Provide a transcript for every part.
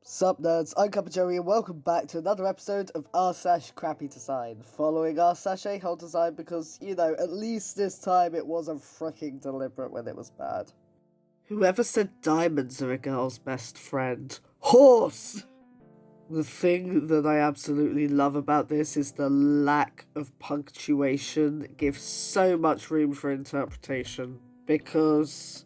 Sup nerds, I'm CuppaJoey and welcome back to another episode of r/crappydesign. Following r/a-hole design because, at least this time it wasn't freaking deliberate when it was bad. Whoever said diamonds are a girl's best friend? Horse! The thing that I absolutely love about this is the lack of punctuation. It gives so much room for interpretation. Because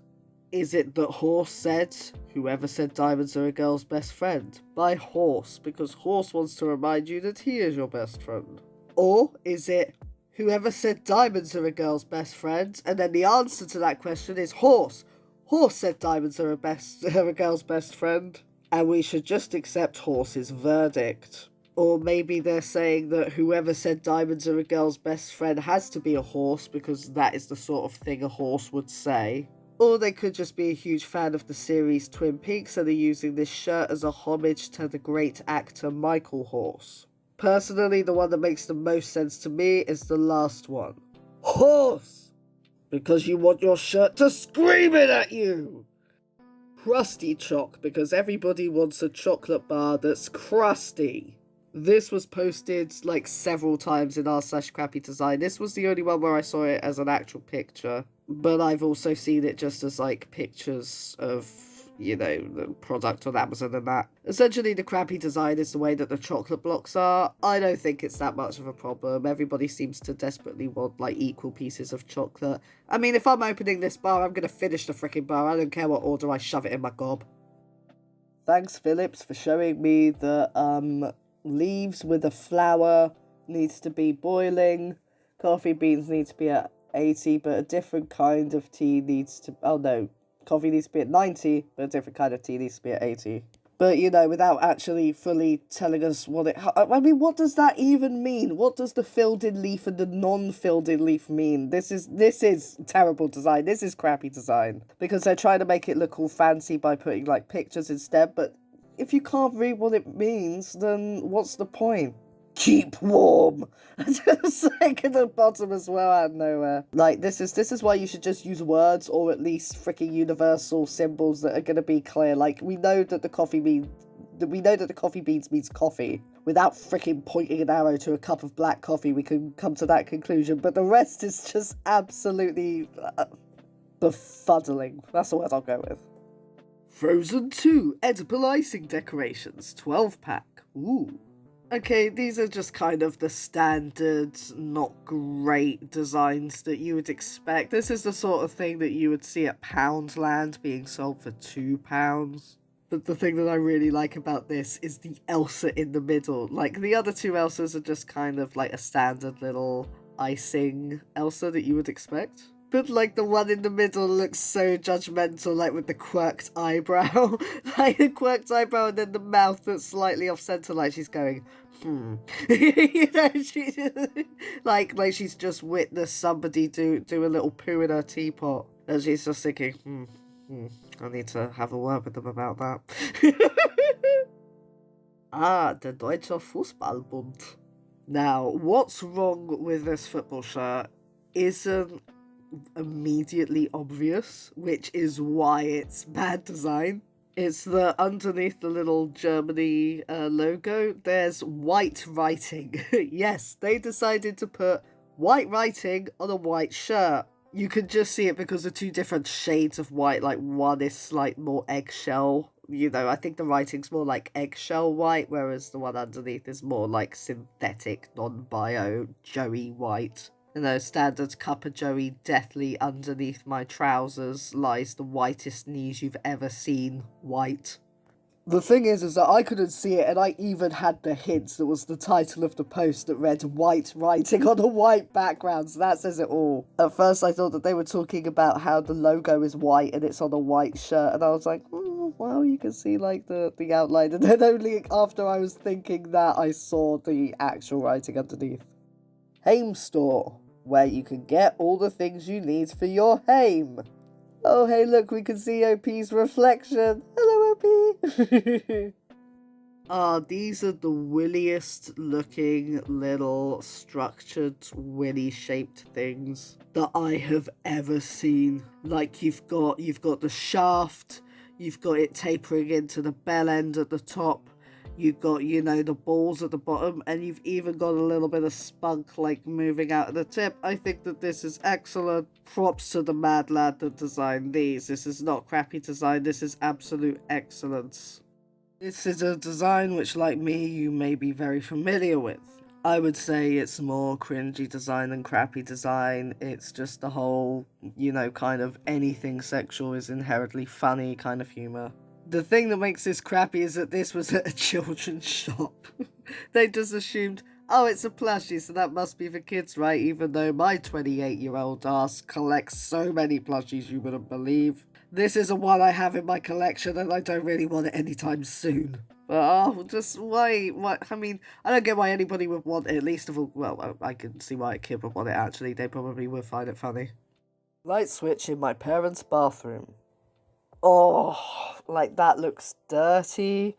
is it that Horse said, whoever said diamonds are a girl's best friend? By Horse, because Horse wants to remind you that he is your best friend. Or is it, whoever said diamonds are a girl's best friend, and then the answer to that question is Horse. Horse said diamonds are a girl's best friend, and we should just accept Horse's verdict. Or maybe they're saying that whoever said diamonds are a girl's best friend has to be a horse because that is the sort of thing a horse would say. Or they could just be a huge fan of the series Twin Peaks and are using this shirt as a homage to the great actor Michael Horse. Personally, the one that makes the most sense to me is the last one. Horse! Because you want your shirt to scream it at you! Crusty Choc, because everybody wants a chocolate bar that's crusty. This was posted several times in r/crappydesign. This was the only one where I saw it as an actual picture. But I've also seen it just as pictures of, the product on Amazon and that. Essentially, the crappy design is the way that the chocolate blocks are. I don't think it's that much of a problem. Everybody seems to desperately want, equal pieces of chocolate. I mean, if I'm opening this bar, I'm going to finish the freaking bar. I don't care what order I shove it in my gob. Thanks, Phillips, for showing me that, leaves with a flour needs to be boiling. Coffee beans need to be at 80, but a different kind of tea needs to... Oh, no. Coffee needs to be at 90, but a different kind of tea needs to be at 80. But, without actually fully telling us what it... I mean, what does that even mean? What does the filled-in leaf and the non-filled-in leaf mean? This is terrible design. This is crappy design. Because they're trying to make it look all fancy by putting, pictures instead, but if you can't read what it means, then what's the point? Keep warm. Just at the bottom as well out of nowhere. This is why you should just use words or at least freaking universal symbols that are gonna be clear. We know that the coffee beans means coffee. Without freaking pointing an arrow to a cup of black coffee, we can come to that conclusion. But the rest is just absolutely befuddling. That's the word I'll go with. Frozen 2 edible icing decorations, 12-pack. Ooh. Okay, these are just kind of the standard, not great designs that you would expect. This is the sort of thing that you would see at Poundland being sold for £2. But the thing that I really like about this is the Elsa in the middle. The other two Elsas are just kind of a standard little icing Elsa that you would expect. But the one in the middle looks so judgmental, with the quirked eyebrow. The quirked eyebrow and then the mouth that's slightly off center, she's going, she she's just witnessed somebody do a little poo in her teapot. And she's just thinking, I need to have a word with them about that. Der Deutscher Fußballbund. Now, what's wrong with this football shirt isn't immediately obvious, which is why it's bad design. It's that underneath the little Germany logo, there's white writing. Yes, they decided to put white writing on a white shirt. You can just see it because of two different shades of white. One is more eggshell. I think the writing's more eggshell white, whereas the one underneath is more synthetic, non-bio, Joey white. Standard CuppaJoey, deathly underneath my trousers lies the whitest knees you've ever seen, white. The thing is that I couldn't see it, and I even had the hints that was the title of the post that read white writing on a white background, so that says it all. At first I thought that they were talking about how the logo is white and it's on a white shirt, and I was like, well, you can see the outline, and then only after I was thinking that I saw the actual writing underneath. Hame Store, where you can get all the things you need for your hame. Oh, hey, look, we can see OP's reflection. Hello, OP. These are the williest looking little structured willy shaped things that I have ever seen. You've got the shaft, You've got it tapering into the bell end at the top. You've got, you know, the balls at the bottom, and you've even got a little bit of spunk, like, moving out of the tip. I think that this is excellent. Props to the mad lad that designed these. This is not crappy design, this is absolute excellence. This is a design which, like me, you may be very familiar with. I would say it's more cringy design than crappy design. It's just the whole, you know, kind of anything sexual is inherently funny kind of humour. The thing that makes this crappy is that this was at a children's shop. They just assumed, oh, it's a plushie, so that must be for kids, right? Even though my 28-year-old ass collects so many plushies you wouldn't believe. This is a one I have in my collection and I don't really want it anytime soon. But, oh, just why, I mean, I don't get why anybody would want it, least of all, well, I can see why a kid would want it, actually. They probably would find it funny. Light switch in my parents' bathroom. Oh, like, that looks dirty.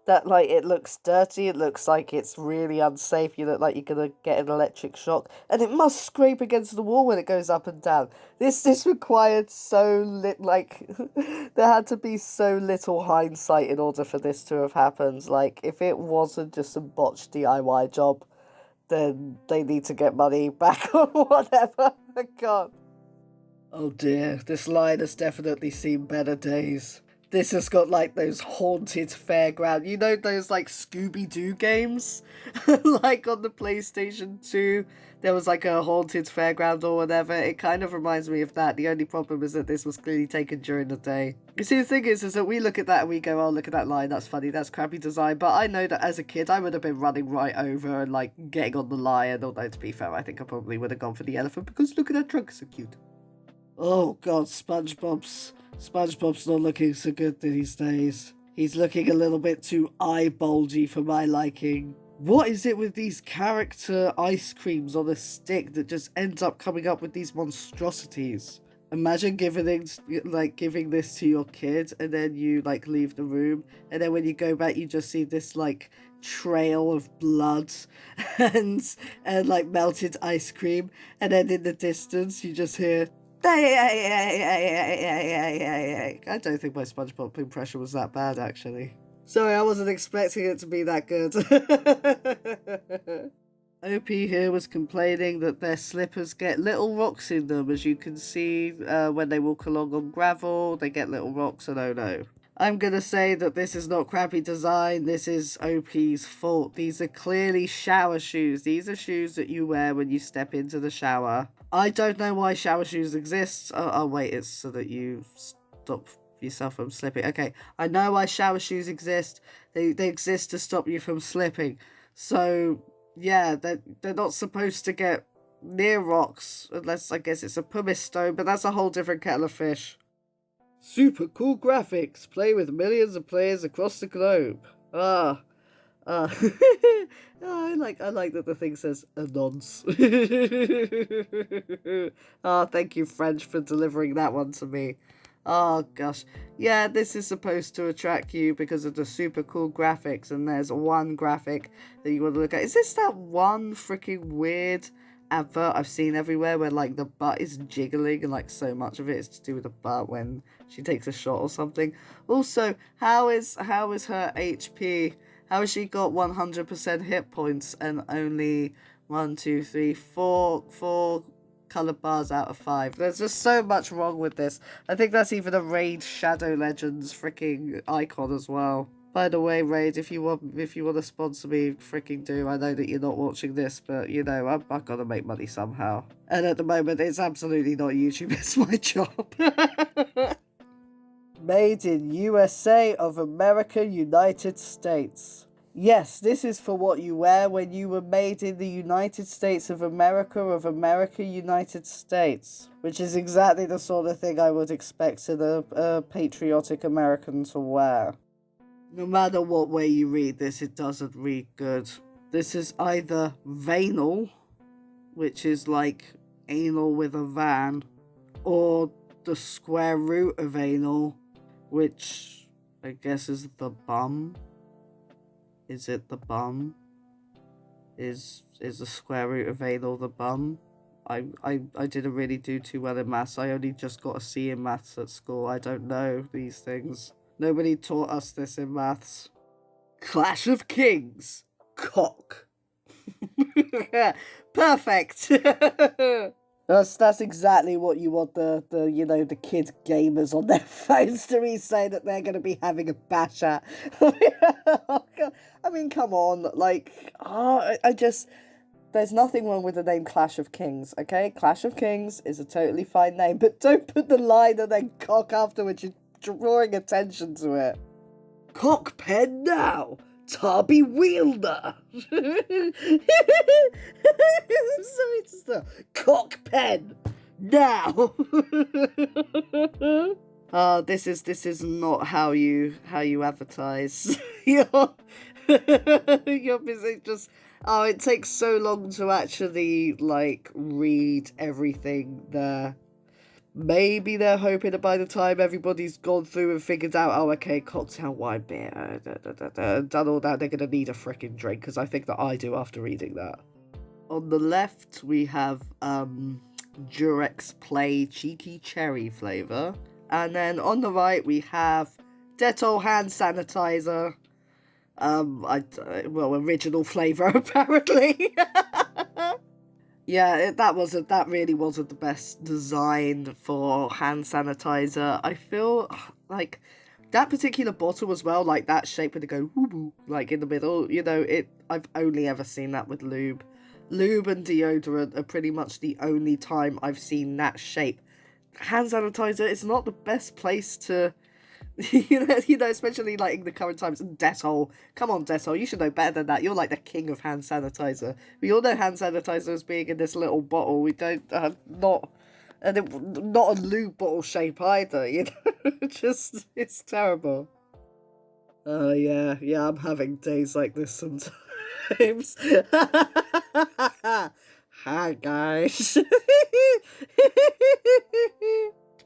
That, like, it looks dirty, it looks like it's really unsafe, you look like you're gonna get an electric shock, and it must scrape against the wall when it goes up and down. This required there had to be so little hindsight in order for this to have happened. Like, if it wasn't just a botched DIY job, then they need to get money back or whatever. God. Oh dear, this line has definitely seen better days. This has got, like, those haunted fairground, you know, those, like, Scooby-Doo games? Like, on the PlayStation 2, there was, like, a haunted fairground or whatever. It kind of reminds me of that. The only problem is that this was clearly taken during the day. You see, the thing is that we look at that and we go, oh, look at that line, that's funny, that's crappy design. But I know that as a kid, I would have been running right over and, like, getting on the lion. Although, to be fair, I think I probably would have gone for the elephant because look at that trunk, so cute. Oh, God, SpongeBob's not looking so good these days. He's looking a little bit too eye-bulgy for my liking. What is it with these character ice creams on a stick that just ends up coming up with these monstrosities? Imagine giving this to your kid and then you, like, leave the room, and then when you go back you just see this, like, trail of blood and like melted ice cream, and then in the distance you just hear I don't think my SpongeBob impression was that bad, actually. Sorry, I wasn't expecting it to be that good. OP here was complaining that their slippers get little rocks in them. As you can see, when they walk along on gravel, they get little rocks, and oh no. I'm gonna say that this is not crappy design, this is OP's fault. These are clearly shower shoes. These are shoes that you wear when you step into the shower. I don't know why shower shoes exist. Oh wait, it's so that you stop yourself from slipping. Okay, I know why shower shoes exist. They exist to stop you from slipping. So, yeah, they're not supposed to get near rocks, unless I guess it's a pumice stone, but that's a whole different kettle of fish. Super cool graphics. Play with millions of players across the globe. Oh, I like that the thing says anons. Oh, thank you, French, for delivering that one to me. Oh, gosh. Yeah, this is supposed to attract you because of the super cool graphics, and there's one graphic that you want to look at. Is this that one freaking weird advert I've seen everywhere where, like, the butt is jiggling and, like, so much of it is to do with the butt when she takes a shot or something? Also, how is her HP? How has she got 100% hit points and only 1, 2, 3, 4 colored bars out of 5? There's just so much wrong with this. I think that's even a Raid Shadow Legends freaking icon as well. By the way, Raid, if you want to sponsor me, freaking do. I know that you're not watching this, but, you know, I've got to make money somehow. And at the moment, it's absolutely not YouTube, it's my job. Made in USA of America, United States. Yes, this is for what you wear when you were made in the United States of America, United States. Which is exactly the sort of thing I would expect a patriotic American to wear. No matter what way you read this, it doesn't read good. This is either vanal, which is like anal with a van, or the square root of anal, which I guess is the bum. Is it the bum? Is the square root of anal the bum? I didn't really do too well in maths. I only just got a C in maths at school. I don't know these things. Nobody taught us this in maths. Clash of Kings. Cock. Perfect. That's exactly what you want the kid gamers on their phones to be saying that they're going to be having a bash at. I mean, come on, there's nothing wrong with the name Clash of Kings, okay? Clash of Kings is a totally fine name, but don't put the line and then cock afterwards. You're drawing attention to it. Cock pen now! Tarby Wielder! So it's the cock pen now! This is not how you advertise. You're busy just... Oh, it takes so long to actually, read everything there. Maybe they're hoping that by the time everybody's gone through and figured out, oh, okay, cocktail wine beer, done all that, they're going to need a frickin' drink, because I think that I do after reading that. On the left, we have Durex Play Cheeky Cherry flavour. And then on the right, we have Dettol hand sanitizer. Original flavour, apparently. Yeah, that really wasn't the best design for hand sanitizer. I feel like that particular bottle as well, like that shape where they go woo-woo, like in the middle, I've only ever seen that with lube. Lube and deodorant are pretty much the only time I've seen that shape. Hand sanitizer is not the best place to... especially like in the current times. Dettol, come on, Dettol, you should know better than that. You're like the king of hand sanitizer. We all know hand sanitizer as being in this little bottle. We don't not a lube bottle shape either. It's terrible. Yeah, I'm having days like this sometimes. Hi guys.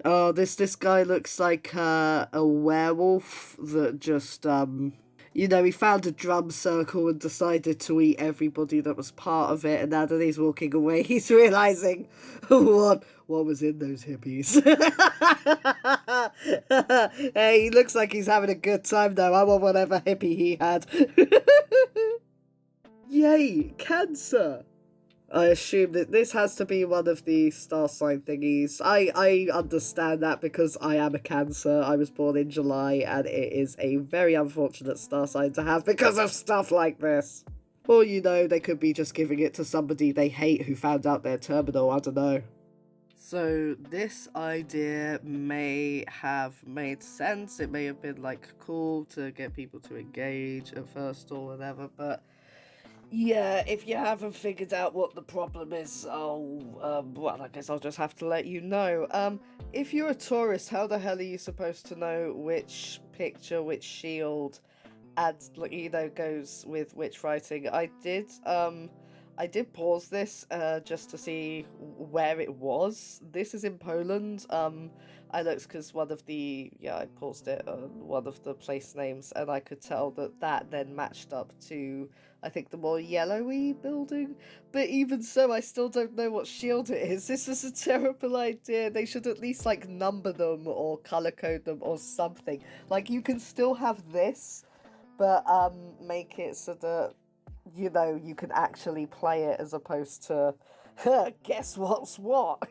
Oh, this guy looks like a werewolf that just, he found a drum circle and decided to eat everybody that was part of it, and now that he's walking away, he's realising what was in those hippies. Hey, he looks like he's having a good time, though. I want whatever hippie he had. Yay, cancer! I assume that this has to be one of the star sign thingies. I understand that because I am a Cancer. I was born in July, and it is a very unfortunate star sign to have because of stuff like this. Or, they could be just giving it to somebody they hate who found out their terminal, I don't know. So, this idea may have made sense. It may have been, cool to get people to engage at first or whatever, but... yeah, if you haven't figured out what the problem is, I guess I'll just have to let you know. If you're a tourist, how the hell are you supposed to know which picture, which shield, goes with which writing? I did pause this, just to see where it was. This is in Poland. I looked because I paused it on one of the place names, and I could tell that then matched up to, I think, the more yellowy building. But even so, I still don't know what shield it is. This is a terrible idea. They should at least, number them or color code them or something. You can still have this, but, make it so that, you can actually play it as opposed to, guess what's what,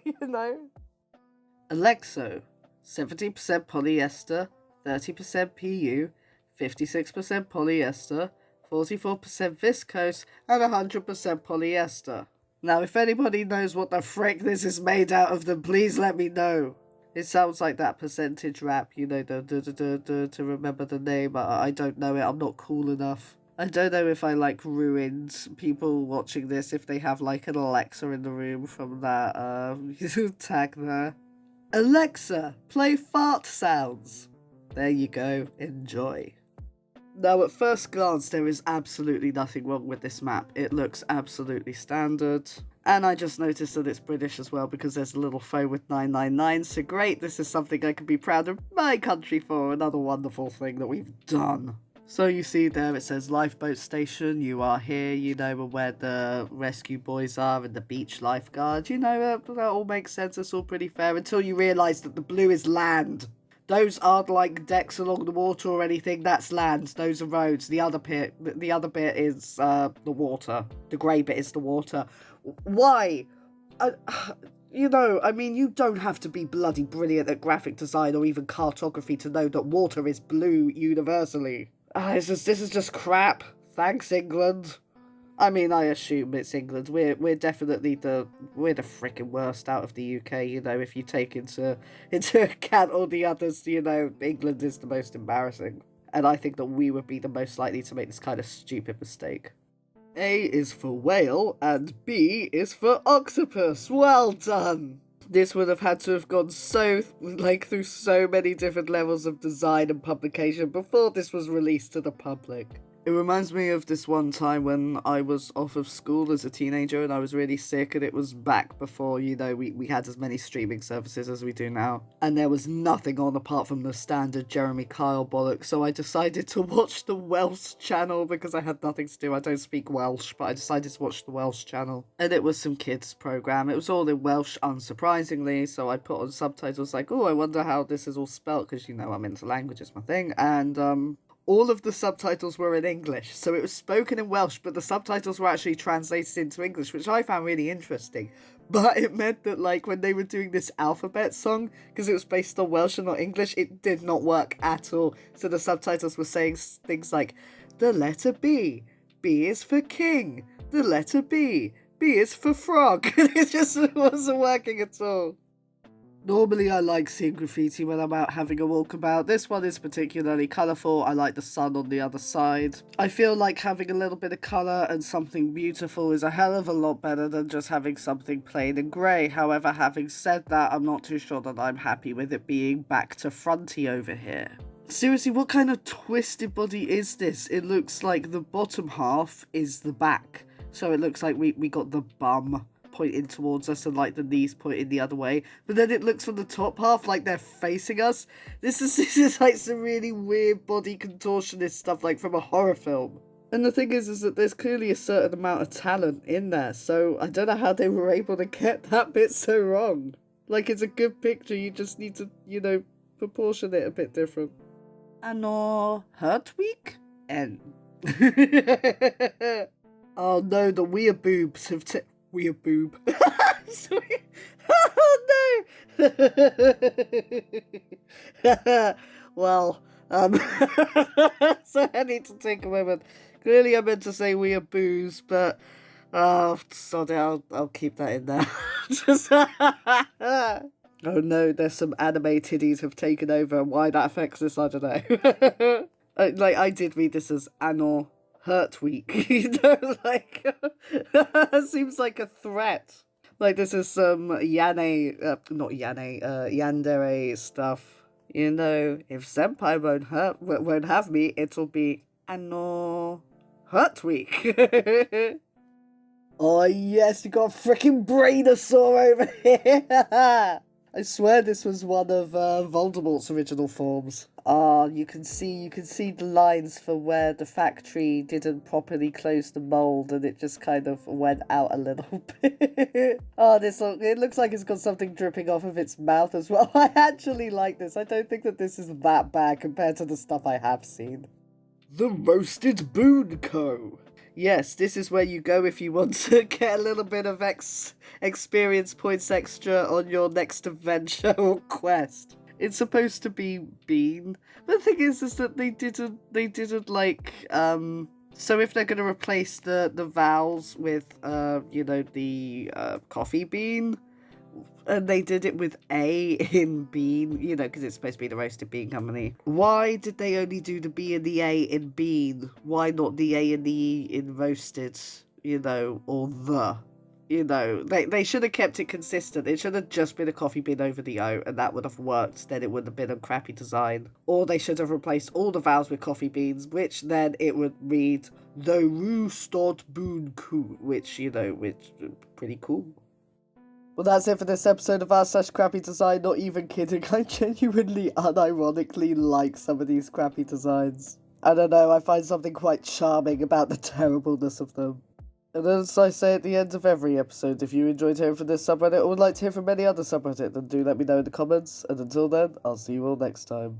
Alexo, 70% polyester, 30% PU, 56% polyester, 44% viscose, and 100% polyester. Now, if anybody knows what the frick this is made out of, then please let me know. It sounds like that percentage rap, to remember the name. I don't know it, I'm not cool enough. I don't know if I, ruined people watching this if they have, an Alexa in the room from that, tag there. Alexa, play fart sounds. There you go, enjoy. Now, at first glance, there is absolutely nothing wrong with this map. It looks absolutely standard. And I just noticed that it's British as well because there's a little phone with 999. So great, this is something I can be proud of my country for. Another wonderful thing that we've done. So you see there, it says lifeboat station. You are here, where the rescue boys are and the beach lifeguard. That all makes sense. It's all pretty fair until you realise that the blue is land. Those aren't like decks along the water or anything. That's land. Those are roads. The other bit is the water. The grey bit is the water. Why? I mean, you don't have to be bloody brilliant at graphic design or even cartography to know that water is blue universally. This is just crap. Thanks, England. I mean, I assume it's England. We're definitely we're the freaking worst out of the UK. If you take into account all the others, England is the most embarrassing, and I think that we would be the most likely to make this kind of stupid mistake. A is for whale and B is for octopus. Well done. This would have had to have gone through so many different levels of design and publication before this was released to the public. It reminds me of this one time when I was off of school as a teenager and I was really sick, and it was back before, we had as many streaming services as we do now. And there was nothing on apart from the standard Jeremy Kyle bollocks, so I decided to watch the Welsh channel because I had nothing to do. I don't speak Welsh, but I decided to watch the Welsh channel. And it was some kids' program. It was all in Welsh, unsurprisingly, so I put on subtitles like, oh, I wonder how this is all spelt, because, I'm into languages, my thing. And, all of the subtitles were in English, so it was spoken in Welsh, but the subtitles were actually translated into English, which I found really interesting. But it meant that, when they were doing this alphabet song, because it was based on Welsh and not English, it did not work at all. So the subtitles were saying things like, the letter B. B is for king. The letter B. B is for frog. It just wasn't working at all. Normally I like seeing graffiti when I'm out having a walkabout. This one is particularly colourful. I like the sun on the other side. I feel like having a little bit of colour and something beautiful is a hell of a lot better than just having something plain and grey. However, having said that, I'm not too sure that I'm happy with it being back to fronty over here. Seriously, what kind of twisted body is this? It looks like the bottom half is the back. So it looks like we got the bum pointing towards us and the knees pointing the other way, but then it looks from the top half like they're facing us. This is like some really weird body contortionist stuff from a horror film. And the thing is that there's clearly a certain amount of talent in there, so I don't know how they were able to get that bit so wrong. It's a good picture, you just need to, proportion it a bit different. Ano Hertwig? N. Oh no, the weird boobs have weird boob. Sorry. Oh no. Well, so I need to take a moment. Clearly I meant to say weird boobs, but sorry, I'll keep that in there. Oh no, there's some anime titties have taken over, and why that affects this, I don't know. I did read this as Anor Hurt Week, seems like a threat. This is some yandere stuff. If Senpai won't have me, it'll be Anor Hurt Week. Oh yes, you got a freaking Brainosaur over here! I swear this was one of Voldemort's original forms. You can see the lines for where the factory didn't properly close the mold and it just kind of went out a little bit. It looks like it's got something dripping off of its mouth as well. I actually like this. I don't think that this is that bad compared to the stuff I have seen. The Roasted Boon Co. Yes, this is where you go if you want to get a little bit of experience points extra on your next adventure or quest. It's supposed to be bean, but the thing is that they didn't so if they're going to replace the vowels with the coffee bean, and they did it with A in bean, because it's supposed to be the Roasted Bean Company. Why did they only do the B and the A in bean? Why not the A and the E in roasted, or the? They should have kept it consistent. It should have just been a coffee bean over the O, and that would have worked. Then it would have been a crappy design. Or they should have replaced all the vowels with coffee beans, which then it would read the Roosted Boon Co, which pretty cool. Well, that's it for this episode of r/crappy design. Not even kidding. I genuinely, unironically like some of these crappy designs. I don't know, I find something quite charming about the terribleness of them. And as I say at the end of every episode, if you enjoyed hearing from this subreddit or would like to hear from any other subreddit, then do let me know in the comments. And until then, I'll see you all next time.